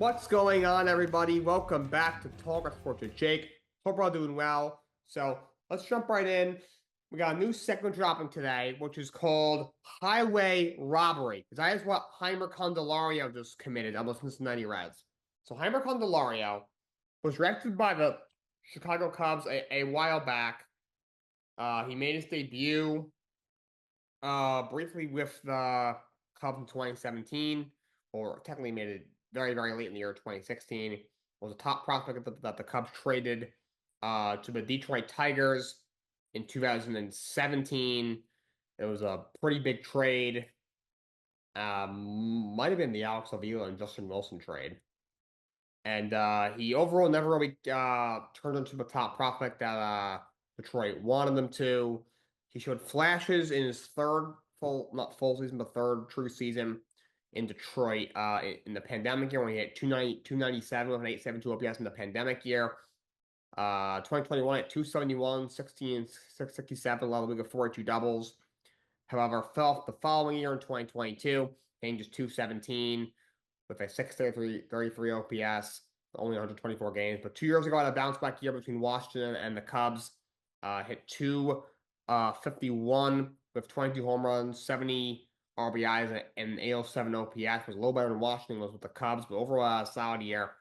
What's going on, everybody? Welcome back to Talk Sports with Jake. Hope we're all doing well. So let's jump right in. We got a new segment dropping today, which is called Highway Robbery. Because that is what Heimer Candelario just committed on the Cincinnati Reds. So Heimer Candelario was drafted by the Chicago Cubs a while back. He made his debut briefly with the Cubs in 2017, or technically made it very, very late in the year 2016. Was a top prospect that the Cubs traded to the Detroit Tigers in 2017. It was a pretty big trade. Might have been the Alex Avila and Justin Wilson trade. And he overall never really turned into the top prospect that Detroit wanted him to. He showed flashes in his third not full season, but third true season in Detroit in the pandemic year when he hit 297 with an 872 OPS in the pandemic year. 2021 at 271, 16, 667, level league of 482 doubles. However, fell off the following year in 2022, hitting just 217 with a 633 OPS, only 124 games. But 2 years ago, had a bounce back year between Washington and the Cubs. Hit 251 with 22 home runs, 70 RBIs, and 807 OPS. Was a little better than Washington was with the Cubs, but overall a solid year.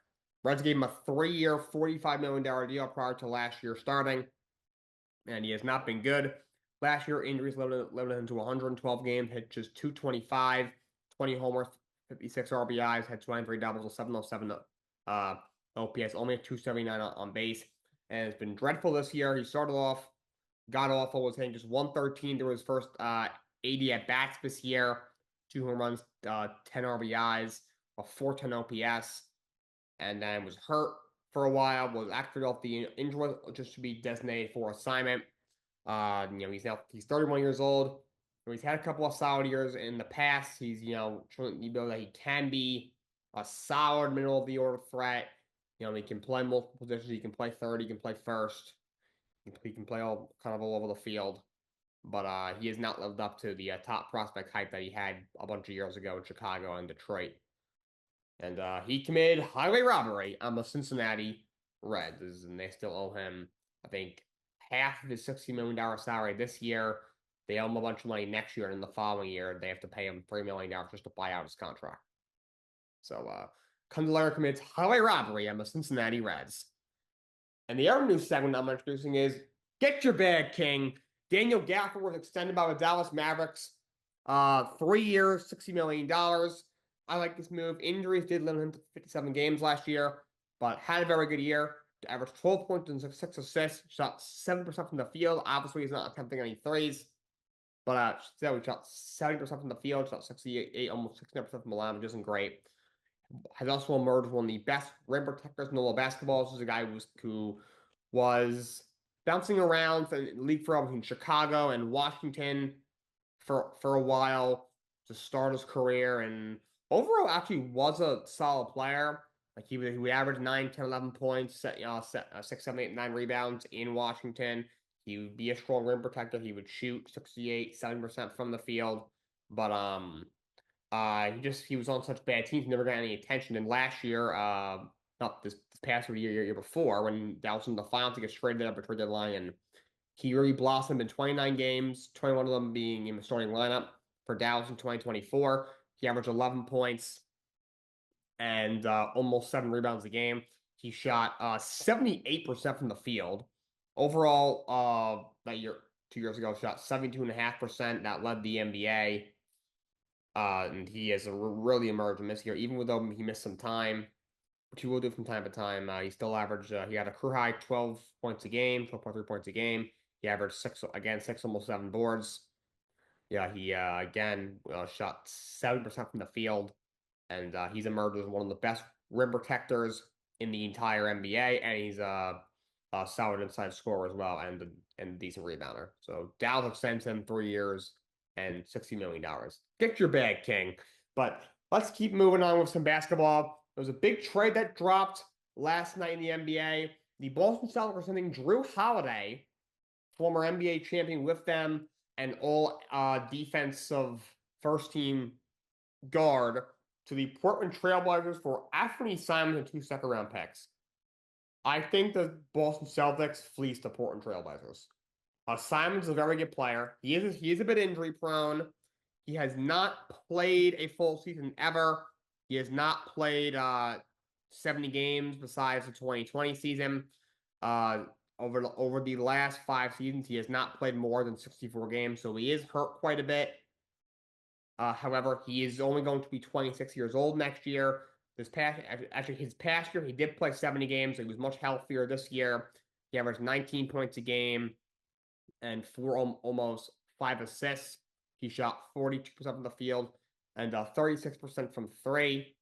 Reds gave him a 3-year, $45 million deal prior to last year starting, and he has not been good. Last year, injuries limited him to 112 games, hit just 225, 20 homers, 56 RBIs, had 23 doubles, a 707 OPS, only a 279 on base, and it's been dreadful this year. He started off god-awful, was hitting just 113 through his first 80 at-bats this year, 2 home runs, 10 RBIs, a 410 OPS, and then was hurt for a while, was activated off the injury just to be designated for assignment. He's 31 years old. So he's had a couple of solid years in the past. He's, showing that he can be a solid middle of the order threat. He can play multiple positions. He can play third. He can play first. He can play all over the field. But he has not lived up to the top prospect hype that he had a bunch of years ago in Chicago and Detroit. And he committed highway robbery on the Cincinnati Reds, and they still owe him, I think, half of his $60 million salary this year. They owe him a bunch of money next year, and in the following year, they have to pay him $3 million just to buy out his contract. So, Candelario commits highway robbery on the Cincinnati Reds. And the other new segment I'm introducing is Get Your Bag, King. Daniel Gafford was extended by the Dallas Mavericks. 3 years, $60 million. I like this move. Injuries did limit him to 57 games last year, but had a very good year. Averaged 12 points and 6 assists. Shot 7% from the field. Obviously, he's not attempting any threes, but still, he shot 70% from the field. Shot 68, almost 69% from the line, which isn't great. Has also emerged one of the best rim protectors in the world of basketball. This is a guy who was bouncing around the league for between Chicago and Washington for a while to start his career, and overall actually was a solid player. Like he would average 9, 10, 11 points, 6, 7, 8, 9 rebounds in Washington. He would be a strong rim protector. He would shoot 68, 70% from the field. But he was on such bad teams, never got any attention. And last year, not this past year before, when Dallas was in the finals, he gets traded up at trade deadline, and he really blossomed in 29 games, 21 of them being in the starting lineup for Dallas in 2024. He averaged 11 points and almost 7 rebounds a game. He shot 78% from the field. Overall, that year, 2 years ago, shot 72.5%. That led the NBA. And he has really emerged in this year, even though he missed some time, which he will do from time to time. He still averaged, he had a career high 12 points a game, 12.3 points a game. He averaged 6, almost 7 boards. Yeah, he, shot 70% from the field, and he's emerged as one of the best rim protectors in the entire NBA, and he's a solid inside scorer as well, and a decent rebounder. So Dallas extends him 3 years and $60 million. Get your bag, King. But let's keep moving on with some basketball. There was a big trade that dropped last night in the NBA. The Boston Celtics are sending Jrue Holdiay, former NBA champion, with them, and all defensive first-team guard to the Portland Trailblazers for Anthony Simons and 2 second-round picks. I think the Boston Celtics fleeced the Portland Trailblazers. Simons is a very good player. He is a bit injury prone. He has not played a full season ever. He has not played 70 games besides the 2020 season. Over the last 5 seasons, he has not played more than 64 games, so he is hurt quite a bit. However, he is only going to be 26 years old next year. His past year, he did play 70 games. So he was much healthier this year. He averaged 19 points a game and almost 5 assists. He shot 42% from the field and 36% from three.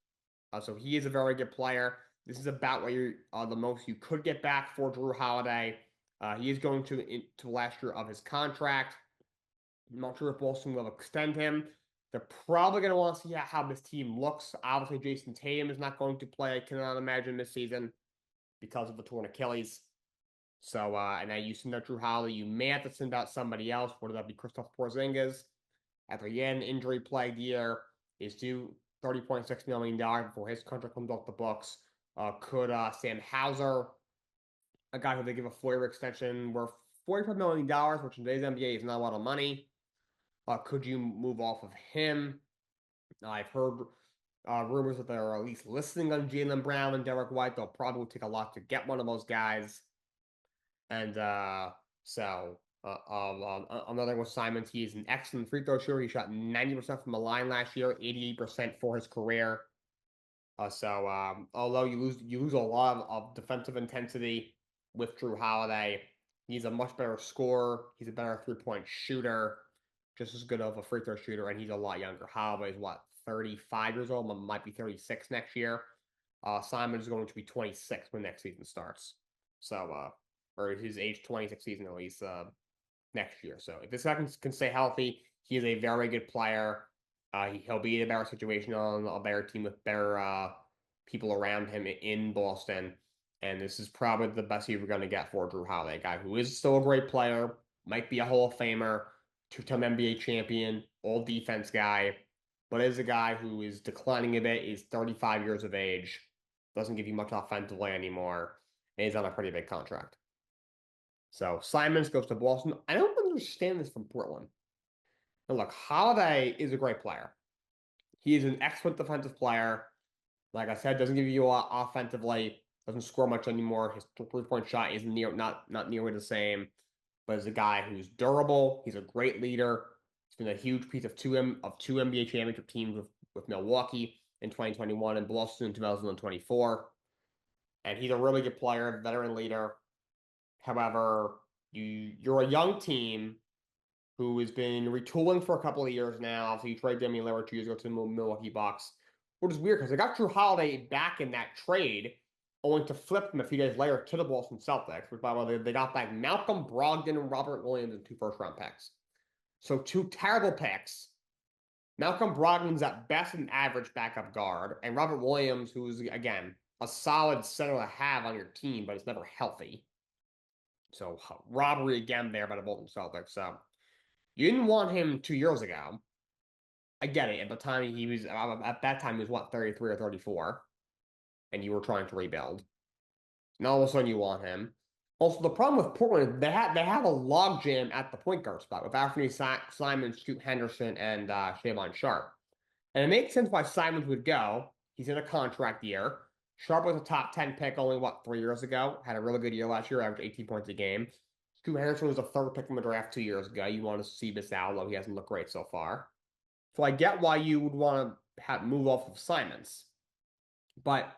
So he is a very good player. This is about what you're the most you could get back for Jrue Holliday. He is going to the last year of his contract. I'm not sure if Boston will extend him. They're probably going to want to see how this team looks. Obviously, Jason Tatum is not going to play, I cannot imagine, this season because of the torn Achilles. So, and now you send out Jrue Holiday. You may have to send out somebody else, whether that be Kristaps Porzingis. After again, injury-plagued year, is due $30.6 million before his contract comes off the books. Could Sam Hauser, a guy who they give a 4-year extension worth $45 million, which in today's NBA is not a lot of money. Could you move off of him? I've heard rumors that they're at least listening on Jaylen Brown and Derek White. They'll probably take a lot to get one of those guys. And another thing with Simons, he's an excellent free throw shooter. He shot 90% from the line last year, 88% for his career. Although you lose a lot of defensive intensity with Jrue Holiday, he's a much better scorer. He's a better 3-point shooter, just as good of a free throw shooter, and he's a lot younger. Holiday's 35 years old, might be 36 next year. Simons is going to be 26 when next season starts. Or his age 26 season at least next year. So if this guy can stay healthy, he is a very good player. He'll be in a better situation on a better team with better people around him in Boston. And this is probably the best you're going to get for Jrue Holiday, a guy who is still a great player, might be a Hall of Famer, 2-time NBA champion, all defense guy, but is a guy who is declining a bit, is 35 years of age, doesn't give you much offensively anymore, and he's on a pretty big contract. So Simons goes to Boston. I don't understand this from Portland. Now look, Holliday is a great player. He is an excellent defensive player. Like I said, doesn't give you a lot offensively, doesn't score much anymore. His 3-point shot is not nearly the same, but is a guy who's durable. He's a great leader. He's been a huge piece of two NBA championship teams with Milwaukee in 2021 and Boston in 2024. And he's a really good player, veteran leader. However, you're a young team who has been retooling for a couple of years now. So you trade Damian Lillard 2 years ago to the Milwaukee Bucks, which is weird because they got Jrue Holiday back in that trade, only to flip him a few days later to the Boston Celtics, which by the way, they got back Malcolm Brogdon and Robert Williams and 2 first-round picks. So 2 terrible picks. Malcolm Brogdon's at best an average backup guard, and Robert Williams, who's, again, a solid center to have on your team, but it's never healthy. So robbery again there by the Boston Celtics. So you didn't want him 2 years ago. I get it. At that time he was 33 or 34, and you were trying to rebuild. Now all of a sudden you want him. Also, the problem with Portland is they have a logjam at the point guard spot with Anthony Simons, Scoot Henderson, and Shavon Sharp. And it makes sense why Simons would go. He's in a contract year. Sharp was a top 10 pick only, 3 years ago? Had a really good year last year, averaged 18 points a game. Scoot Henderson was a 3rd pick in the draft 2 years ago. You want to see this out, although he hasn't looked great so far. So I get why you would want to move off of Simons. But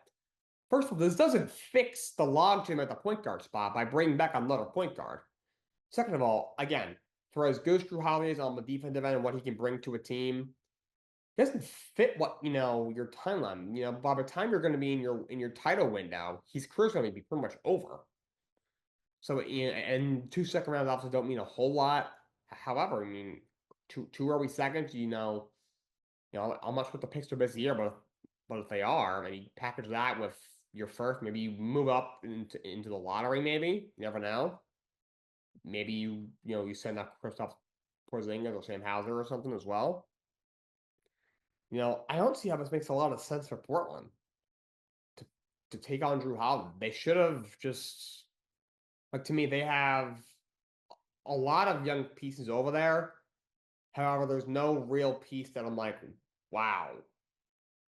first of all, this doesn't fix the logjam at the point guard spot by bringing back another point guard. Second of all, again, for as good as Jrue Holiday is on the defensive end and what he can bring to a team, it doesn't fit what your timeline. By the time you're going to be in your title window, his career's going to be pretty much over. So and 2 second rounds obviously don't mean a whole lot. However, I mean, two early seconds, I'm not sure what the picks are this year, but if they are, and you package that with your first, maybe you move up into the lottery. Maybe you never know. Maybe you send out Kristaps Porzingis or Sam Hauser or something as well. I don't see how this makes a lot of sense for Portland to to take on Jrue Holiday. They should have just like to me, they have a lot of young pieces over there. However, there's no real piece that I'm like, wow,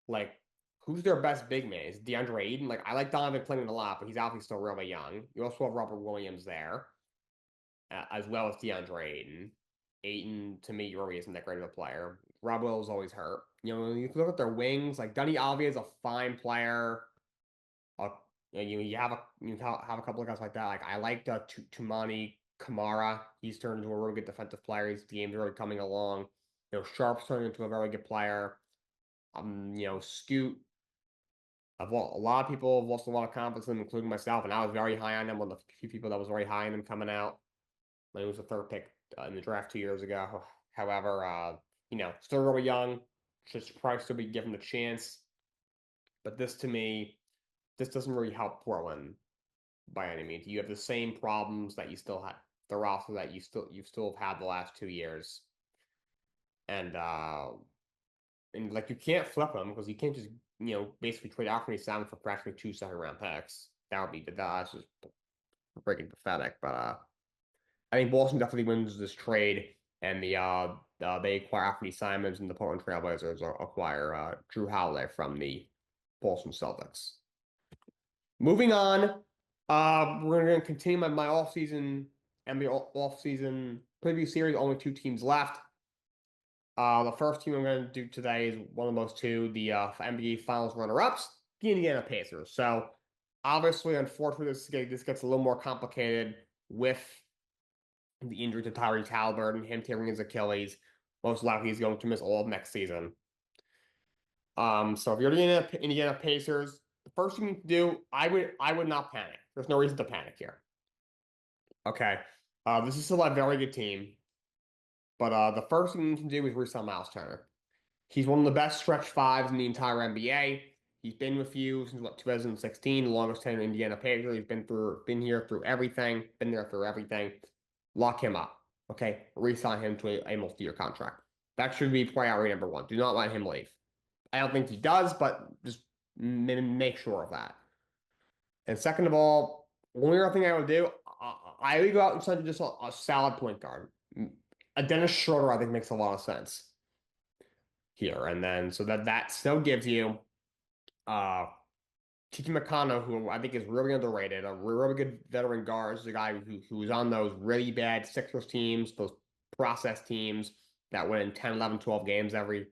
like who's their best big man? Is DeAndre Ayton? Like I like Donovan Clingan a lot, but he's obviously still really young. You also have Robert Williams there, as well as DeAndre Ayton. Ayton to me really isn't that great of a player. Rob Will's always hurt. You look at their wings, like Dunny Alvey is a fine player. Uh, you have a couple of guys like that. Like I liked Tumani Kamara. He's turned into a really good defensive player. His game's really coming along. Sharp's turned into a very good player. Scoot. A lot of people have lost a lot of confidence in him, including myself, and I was very high on him. One of the few people that was very high on him coming out when he was the third pick in the draft 2 years ago. However, still really young. Should probably still be given a chance. But this to me, this doesn't really help Portland by any means. You have the same problems that you still had the roster that you still have had the last 2 years. And like you can't flip them because you can't just basically trade Anthony Simon for practically 2 second-round picks. That would be that's just freaking pathetic. But I think Boston definitely wins this trade, and they acquire Anthony Simons, and the Portland Trailblazers acquire Jrue Holiday from the Boston Celtics. Moving on, we're going to continue my off-season NBA off-season preview series. Only 2 teams left. The first team I'm going to do today is one of those two, the NBA Finals runner-ups, the Indiana Pacers. So obviously, unfortunately, this gets a little more complicated with the injury to Tyrese Halliburton, him tearing his Achilles. Most likely, he's going to miss all of next season. So if you're the Indiana Pacers, the first thing you need to do, I would not panic. There's no reason to panic here. Okay. This is still a very good team, but the first thing you can do is re-sign Miles Turner. He's one of the best stretch fives in the entire NBA. He's been with you since what 2016, the longest tenure in Indiana Pacers. He's been here through everything, been there through everything. Lock him up. Okay, re-sign him to a multi-year contract. That should be priority number one. Do not let him leave. I don't think he does, but just make sure of that. And second of all, only other thing I would do, I would go out and sign just a solid point guard. A Dennis Schroeder, I think, makes a lot of sense here. And then so that still gives you uh Tiki Makano, who I think is really underrated, a really good veteran guard. Is a guy who was on those really bad Sixers teams, those process teams that win 10, 11, 12 games every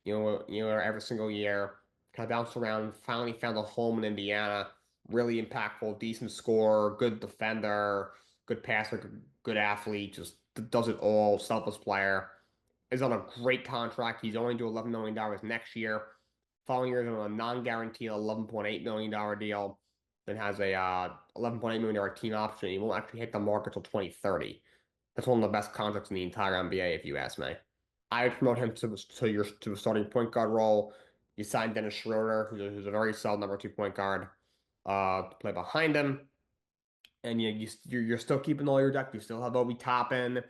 single year. Kind of bounced around, finally found a home in Indiana. Really impactful, decent scorer, good defender, good passer, good athlete, just does it all, selfless player. Is on a great contract. He's only due $11 million next year. Following year is on a non-guaranteed $11.8 million deal. Then has a $11.8 million team option. He won't actually hit the market till 2030. That's one of the best contracts in the entire NBA, if you ask me. I would promote him to the starting point guard role. You sign Dennis Schroeder, who's a very solid number 2 point guard, to play behind him. And you're still keeping all your depth. You still have Obi Toppin.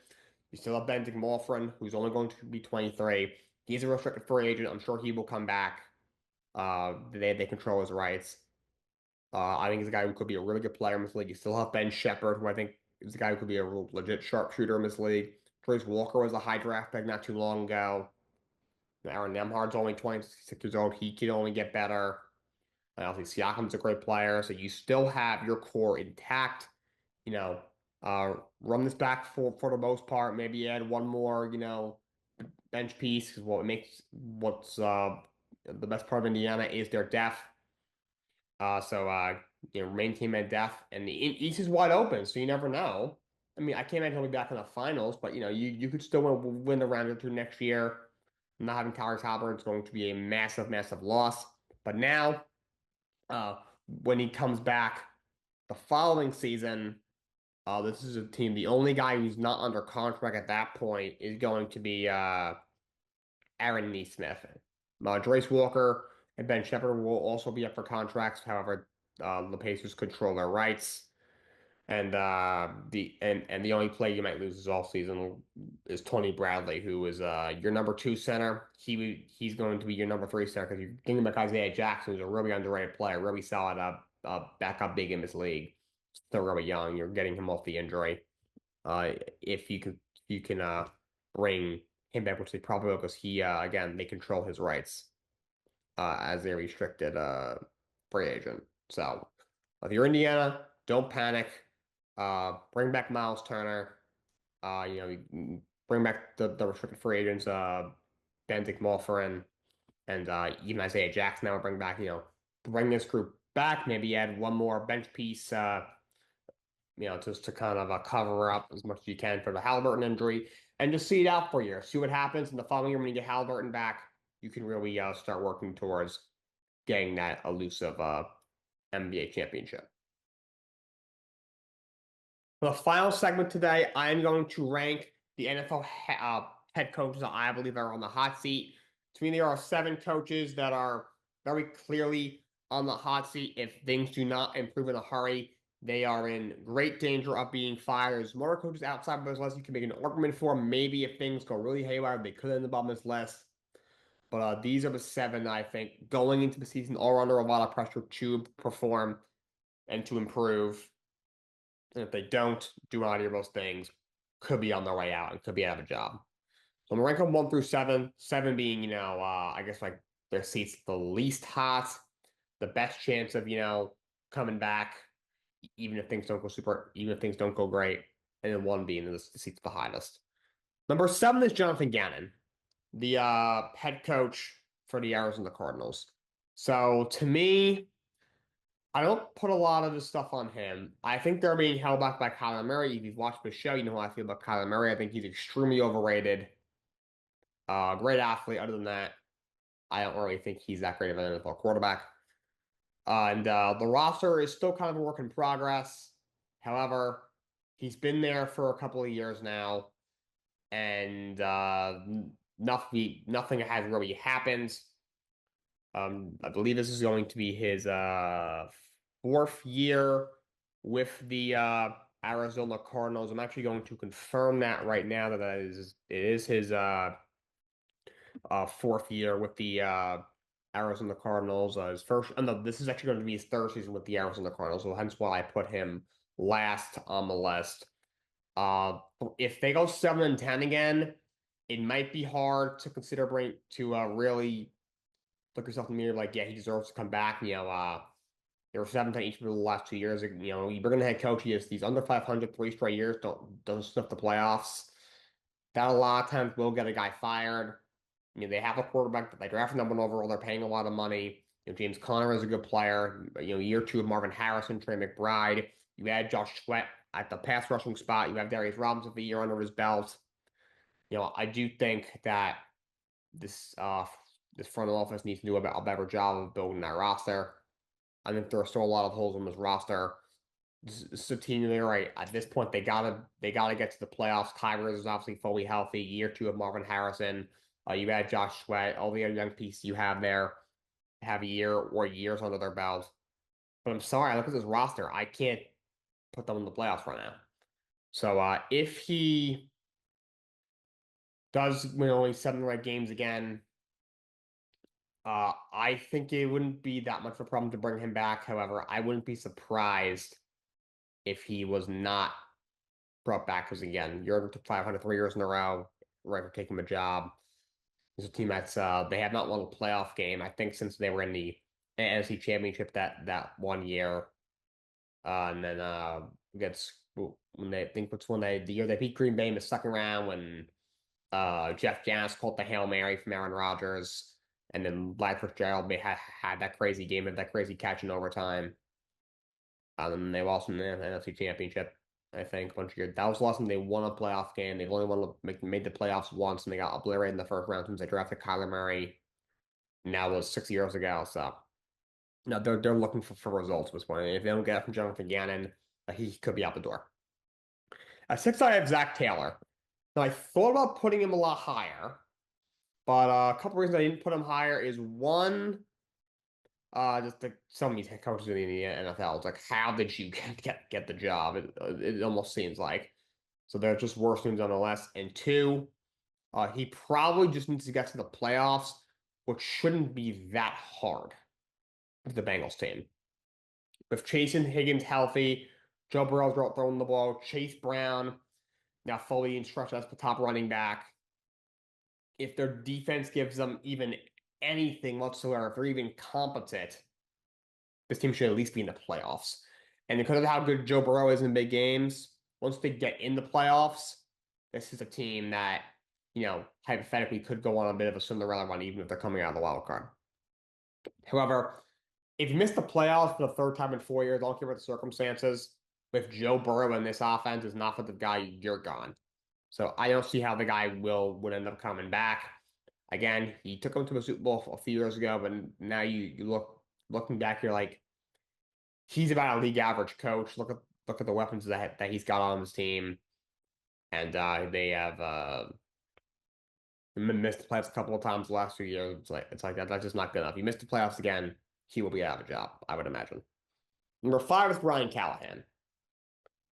You still have Benedict Mathurin, who's only going to be 23. He's a restricted free agent. I'm sure he will come back. They control his rights. I think he's a guy who could be a really good player in this league. You still have Ben Shepherd, who I think is a guy who could be a real legit sharpshooter in this league. Trace Walker was a high draft pick not too long ago. Aaron Nemhard's only 26 years old. He can only get better. Obviously, Siakam's a great player, so you still have your core intact. Run this back for the most part. Maybe add one more, bench piece because what's the best part of Indiana is their depth. Maintain at depth, and the East is wide open, so you never know. I mean, I can't imagine he'll be back in the finals, but you could still win the round or two next year. Not having Tyrese Halliburton is going to be a massive, massive loss. But now, when he comes back the following season, this is a team. The only guy who's not under contract at that point is going to be Aaron Nesmith. Trace Walker and Ben Shepherd will also be up for contracts. However, the Pacers control their rights. And the only play you might lose this all season is Tony Bradley, who is your number two center. He's going to be your number three center because you're thinking about Isaiah Jackson, who's a really underrated player, really solid backup big in this league. Still really young. You're getting him off the injury. If you can bring him back, which they probably will, because he again they control his rights as a restricted free agent. So if you're Indiana, don't panic. Bring back Miles Turner. Bring back the restricted free agents, Benedict Morpherin, and even Isaiah Jackson. Now bring back, bring this group back. Maybe add one more bench piece, just to kind of cover up as much as you can for the Halliburton injury, and just see it out for a year. See what happens. And the following year, when you get Halliburton back, you can really start working towards getting that elusive NBA championship. For the final segment today, I am going to rank the NFL head coaches that I believe are on the hot seat. To me, there are 7 coaches that are very clearly on the hot seat. If things do not improve in a hurry, they are in great danger of being fired. There's more coaches outside of this list you can make an argument for. Maybe if things go really haywire, they could end up on this list. But these are the 7, I think, going into the season, all under a lot of pressure to perform and to improve. And if they don't do either of those things, could be on their way out and could be out of a job. So I'm gonna rank them 1 through 7. 7 being, I guess like their seats the least hot, the best chance of, coming back, even if things don't go great, and then 1 being the seats the hottest. Number 7 is Jonathan Gannon, the head coach for the Arizona Cardinals. So to me, I don't put a lot of this stuff on him. I think they're being held back by Kyler Murray. If you've watched the show, you know how I feel about Kyler Murray. I think he's extremely overrated. Great athlete. Other than that, I don't really think he's that great of an NFL quarterback. And the roster is still kind of a work in progress. However, he's been there for a couple of years now, and nothing has really happened. I believe this is going to be his 4th year with the Arizona Cardinals. I'm actually going to confirm that right now that it is his 4th year with the Arizona Cardinals. His first, no, this is actually going to be his 3rd season with the Arizona Cardinals, so hence why I put him last on the list. If they go 7-10 again, it might be hard to consider really look yourself in the mirror like, yeah, he deserves to come back. They were 7-10 each of the last 2 years. You're going to head coach. He's under 500 3 straight years. Don't sniff the playoffs. That a lot of times will get a guy fired. They have a quarterback that they drafted number 1 overall. They're paying a lot of money. James Conner is a good player. Year 2 of Marvin Harrison, Trey McBride. You add Josh Sweat at the pass rushing spot. You have Darius Robinson with a year under his belt. I do think that this this front office needs to do a better job of building that roster. I think there are still a lot of holes in this roster. This is a team, they're right. At this point, they gotta get to the playoffs. Kyler is obviously fully healthy. Year 2 of Marvin Harrison. You add Josh Sweat, all the other young pieces you have there have a year or years under their belt. But I'm sorry, I look at this roster. I can't put them in the playoffs right now. So if he does win only 7 red games again, I think it wouldn't be that much of a problem to bring him back. However, I wouldn't be surprised if he was not brought back because again, you're to 500 3 years in a row, right for taking a job. It's a team that's they have not won a playoff game, I think, since they were in the NFC Championship that 1 year. And then gets when they think it's when the year they beat Green Bay in the second round when Jeff Janis caught the Hail Mary from Aaron Rodgers. And then Larry Fitzgerald had that crazy game and that crazy catch in overtime. And they lost in the NFC Championship, I think, bunch of years. That was the last time they won a playoff game. They've only made the playoffs once, and they got obliterated in the first round since they drafted Kyler Murray. And that was 6 years ago. So now they're looking for results at this point. And if they don't get it from Jonathan Gannon, he could be out the door. At 6, I have Zach Taylor. Now I thought about putting him a lot higher, but a couple reasons I didn't put him higher is one. Just some of these head coaches in the NFL. It's like, how did you get the job? It almost seems like. So they're just worse teams on the list. And two, he probably just needs to get to the playoffs, which shouldn't be that hard with the Bengals team. With Chase and Higgins healthy, Joe Burrow's throwing the ball, Chase Brown now fully instructed as the top running back. If their defense gives them even anything whatsoever, if they're even competent, this team should at least be in the playoffs. And because of how good Joe Burrow is in big games, once they get in the playoffs, this is a team that, hypothetically could go on a bit of a Cinderella run, even if they're coming out of the wild card. However, if you miss the playoffs for the third time in 4 years, I don't care what the circumstances, with Joe Burrow in this offense is not for the guy, you're gone. So I don't see how the guy would end up coming back. Again, he took him to a Super Bowl a few years ago, but now you looking back, you're like, he's about a league average coach. Look at the weapons that he's got on his team, and they have missed the playoffs a couple of times the last few years. It's like that. That's just not good enough. He missed the playoffs again, he will be out of a job, I would imagine. Number 5 is Brian Callahan.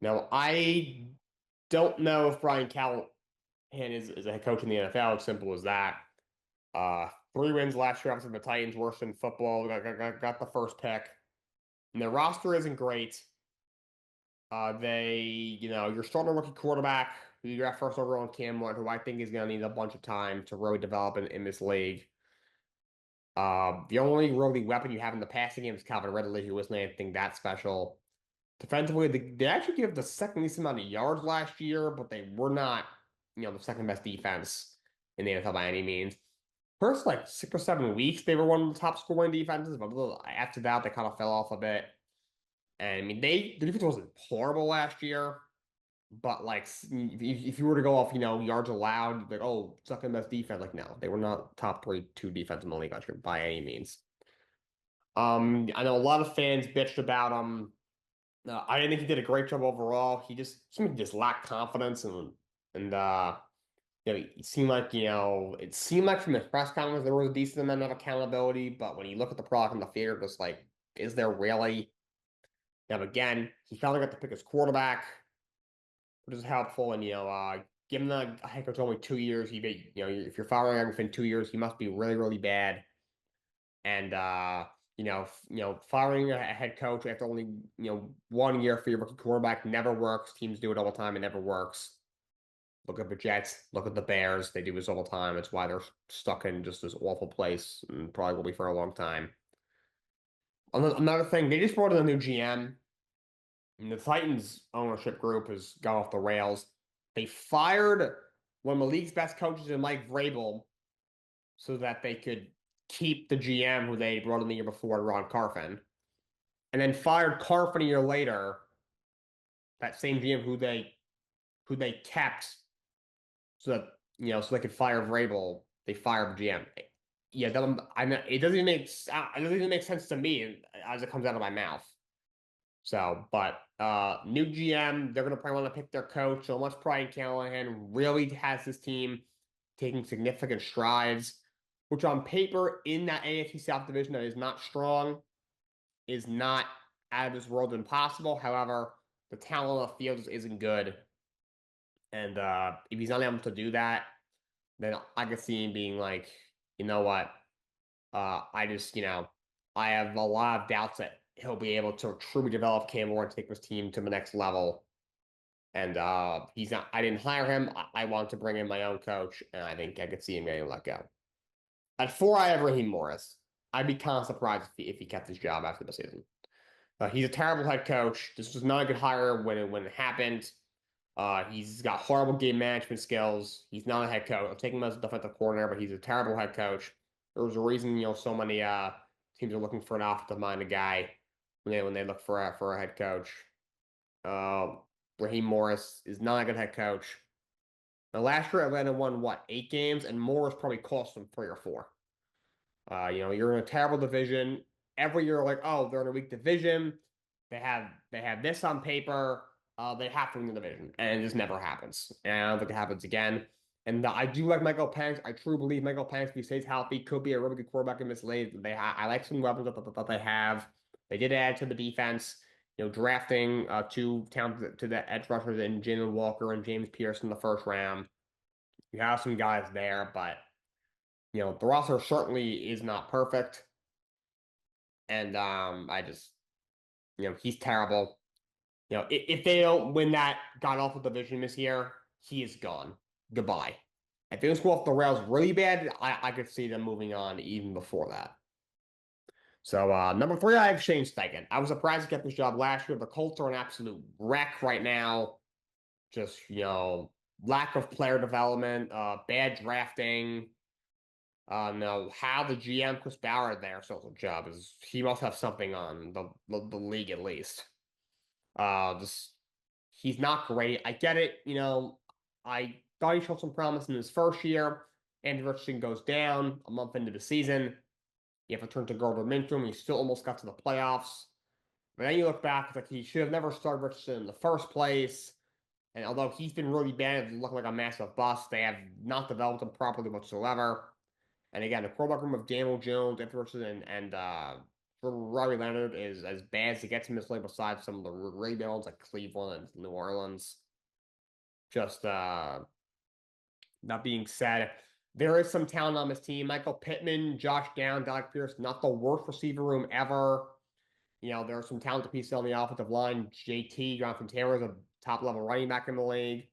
Now, I don't know if Brian Callahan is a head coach in the NFL. As simple as that. 3 wins last year, obviously the Titans, worse in football. Got the first pick. And their roster isn't great. You're starting a rookie quarterback who you got first overall in Cam Ward, who I think is going to need a bunch of time to really develop in this league. The only really weapon you have in the passing game is Calvin Ridley, who wasn't anything that special. Defensively, they actually gave the second least amount of yards last year, but they were not, the second best defense in the NFL by any means. First, 6 or 7 weeks, they were one of the top scoring defenses, but after that, they kind of fell off a bit. And I mean, the defense wasn't horrible last year, but if you were to go off, yards allowed, like, oh, second best defense, no, they were not top 2 defense in the league last year by any means. I know a lot of fans bitched about him. I didn't think he did a great job overall. He just lacked confidence it seemed like from his press conference there was a decent amount of accountability, but when you look at the product in the field, it's like, is there really? Now again, he finally got to pick his quarterback, which is helpful, and given the head coach only 2 years, if you're firing him within 2 years, he must be really, really bad. And firing a head coach after only 1 year for your rookie quarterback never works. Teams do it all the time. It never works. Look at the Jets. Look at the Bears. They do this all the time. It's why they're stuck in just this awful place, and probably will be for a long time. Another thing, they just brought in a new GM. And the Titans ownership group has gone off the rails. They fired one of the league's best coaches in Mike Vrabel so that they could keep the GM who they brought in the year before, Ron Carfin, and then fired Carfin a year later. That same GM who they kept, so that so they could fire Vrabel. They fired the GM. Yeah, I know it doesn't even make sense to me as it comes out of my mouth. So, but new GM, they're gonna probably want to pick their coach. So unless Brian Callahan really has his team taking significant strides, which on paper in that AFC South division that is not strong, is not out of this world impossible. However, the talent on the field just isn't good. And if he's not able to do that, then I could see him being like, you know what? I have a lot of doubts that he'll be able to truly develop Cam Ward and take his team to the next level. And he's not. I didn't hire him. I want to bring in my own coach, and I think I could see him getting let go. At 4, I have Raheem Morris. I'd be kind of surprised if he kept his job after the season. He's a terrible head coach. This was not a good hire when it happened. He's got horrible game management skills. He's not a head coach. I'll take him as a defensive coordinator, but he's a terrible head coach. There was a reason, so many teams are looking for an offensive-minded guy when they look for a head coach. Raheem Morris is not a good head coach. Now, last year, Atlanta won, 8 games, and Morris probably cost them 3 or 4. You're in a terrible division. Every year, oh, they're in a weak division. They have this on paper. They have to win the division, and it just never happens. And I don't think it happens again. And I do like Michael Penix. I truly believe Michael Penix, if he stays healthy, could be a really good quarterback in this league. I like some weapons that they have. They did add to the defense, drafting two talented to the edge rushers in Jalen Walker and James Pierce in the first round. You have some guys there, but the roster certainly is not perfect. And I just, he's terrible. If they don't win that god awful division this year, he is gone. Goodbye. If things go off the rails really bad, I could see them moving on even before that. So number three, I have Shane Steichen. I was surprised to get this job last year. The Colts are an absolute wreck right now. Just lack of player development, bad drafting. No, how the GM Chris Bauer there still has a job is he must have something on the league at least. Just he's not great. I get it. I thought he showed some promise in his first year. Andy Richardson goes down a month into the season. You have to turn to Gardner Minshew. He still almost got to the playoffs. But then you look back, it's like he should have never started Richardson in the first place. And although he's been really bad, it looked like a massive bust. They have not developed him properly whatsoever. And again, the quarterback room of Daniel Jones, Anthony Richardson, and Robbie Leonard is as bad as it gets in this league, besides some of the rebuilds like Cleveland and New Orleans. Just that being said, there is some talent on this team. Michael Pittman, Josh Down, Doug Pierce, not the worst receiver room ever. There are some talented pieces on the offensive line. JT, Jonathan Taylor is a top level running back in the league.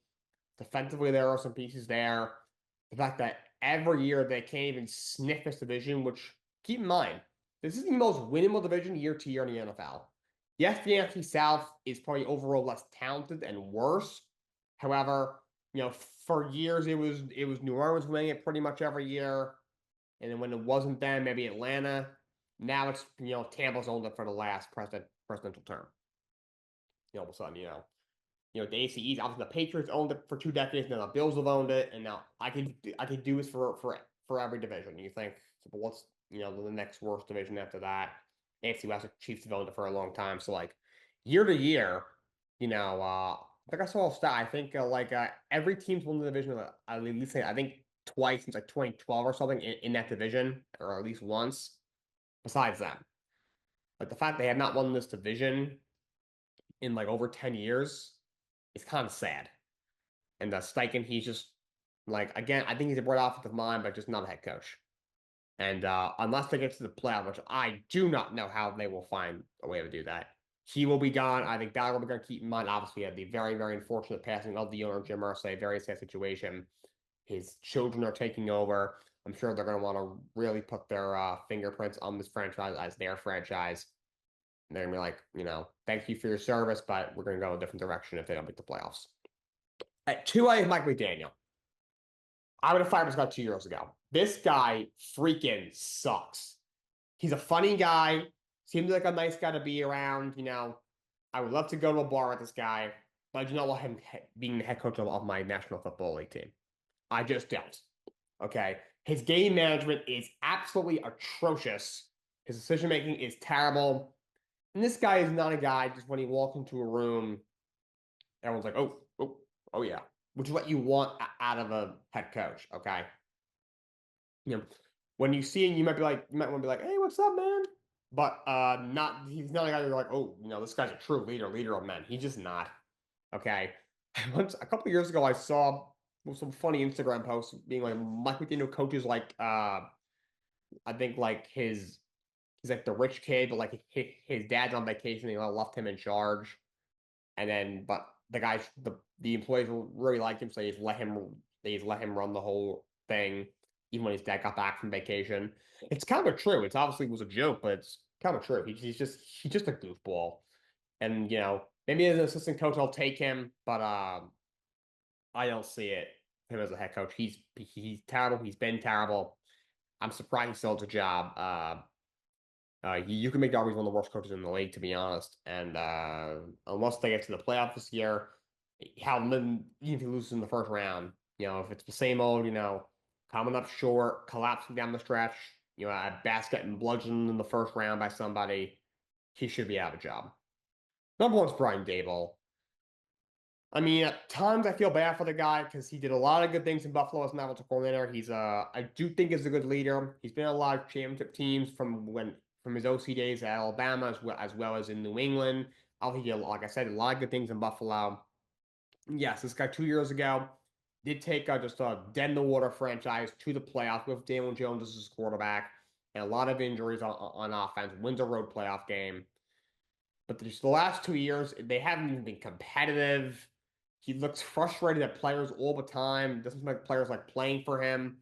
Defensively, there are some pieces there. The fact that every year they can't even sniff this division, which keep in mind, this is the most winnable division year to year in the NFL. Yes, the NFC South is probably overall less talented and worse. However, for years it was New Orleans winning it pretty much every year. And then when it wasn't them, maybe Atlanta. Now it's Tampa's owned it for the last presidential term. All of a sudden, the ACEs, obviously the Patriots owned it for 2 decades, now the Bills have owned it, and now I could do this for every division. You think, but what's the next worst division after that? AFC West, Chiefs have owned it for a long time. So like year to year, I think I saw a stat. I think every team's won the division at least I think twice since like 2012 or something in that division, or at least once. Besides that, like the fact they have not won this division in like over 10 years is kind of sad. And Steichen, he's just like, again, I think he's a bright offensive mind, but just not a head coach. And unless they get to the playoff, which I do not know how they will find a way to do that, he will be gone. I think that will be going to keep in mind. Obviously, had the very, very unfortunate passing of the owner, Jim Irsay, very sad situation. His children are taking over. I'm sure they're going to want to really put their fingerprints on this franchise as their franchise. And they're going to be like, thank you for your service, but we're going to go a different direction if they don't make the playoffs. At 2, I have Mike McDaniel. I would have fired this about 2 years ago. This guy freaking sucks. He's a funny guy. Seems like a nice guy to be around. I would love to go to a bar with this guy, but I do not want him being the head coach of my National Football League team. I just don't. Okay. His game management is absolutely atrocious. His decision making is terrible. And this guy is not a guy just when he walks into a room, everyone's like, oh yeah, which is what you want out of a head coach. Okay. When you see him, you might want to be like, hey, what's up, man? But he's not a guy you're like, oh, this guy's a true leader of men. He's just not. Okay. A couple of years ago, I saw some funny Instagram posts being like Mike McDaniel coaches like I think like he's like the rich kid, but like his dad's on vacation, and he left him in charge. And then, but the guys, the employees really like him, so they just let him run the whole thing, even when his dad got back from vacation. It's kind of true. It's obviously was a joke, but it's kind of true. He's just a goofball, and maybe as an assistant coach I'll take him, but I don't see him as a head coach. He's terrible. He's been terrible. I'm surprised he still has a job. You can make Darby's one of the worst coaches in the league, to be honest. And unless they get to the playoffs this year, even if he loses in the first round, if it's the same old, coming up short, collapsing down the stretch, a basket and bludgeoned in the first round by somebody, he should be out of a job. Number one's Brian Dable. I mean, at times I feel bad for the guy because he did a lot of good things in Buffalo as an offensive coordinator. I do think he's a good leader. He's been in a lot of championship teams from his OC days at Alabama as well as in New England. I think he did, like I said, a lot of good things in Buffalo. Yes, this guy 2 years ago did take just a dead in the water franchise to the playoffs with Daniel Jones as his quarterback and a lot of injuries on offense. Wins a road playoff game. But just the last 2 years, they haven't even been competitive. He looks frustrated at players all the time. Doesn't seem like players like playing for him.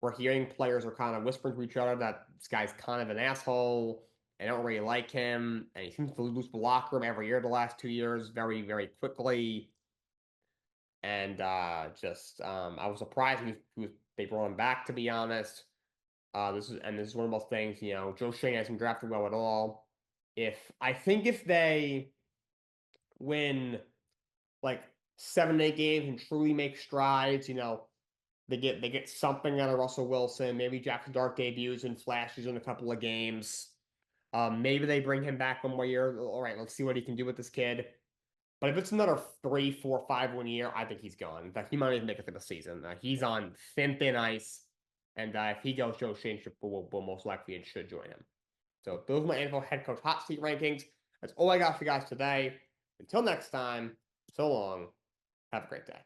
We're hearing players are kind of whispering to each other that this guy's kind of an asshole. They don't really like him, and he seems to lose the locker room every year the last 2 years, very, very quickly. And I was surprised they brought him back, to be honest. This is one of those things, Joe Shane hasn't drafted well at all. If they win like 7, 8 games and truly make strides, they get something out of Russell Wilson. Maybe Jackson Dart debuts and flashes in a couple of games. Maybe they bring him back one more year. All right, let's see what he can do with this kid. But if it's another 3, 4, 5 1 year, I think he's gone. In fact, he might even make it to the season. He's on thin ice, and if he goes, Joe Shane will most likely and should join him. So those are my NFL head coach hot seat rankings. That's all I got for you guys today. Until next time, so long. Have a great day.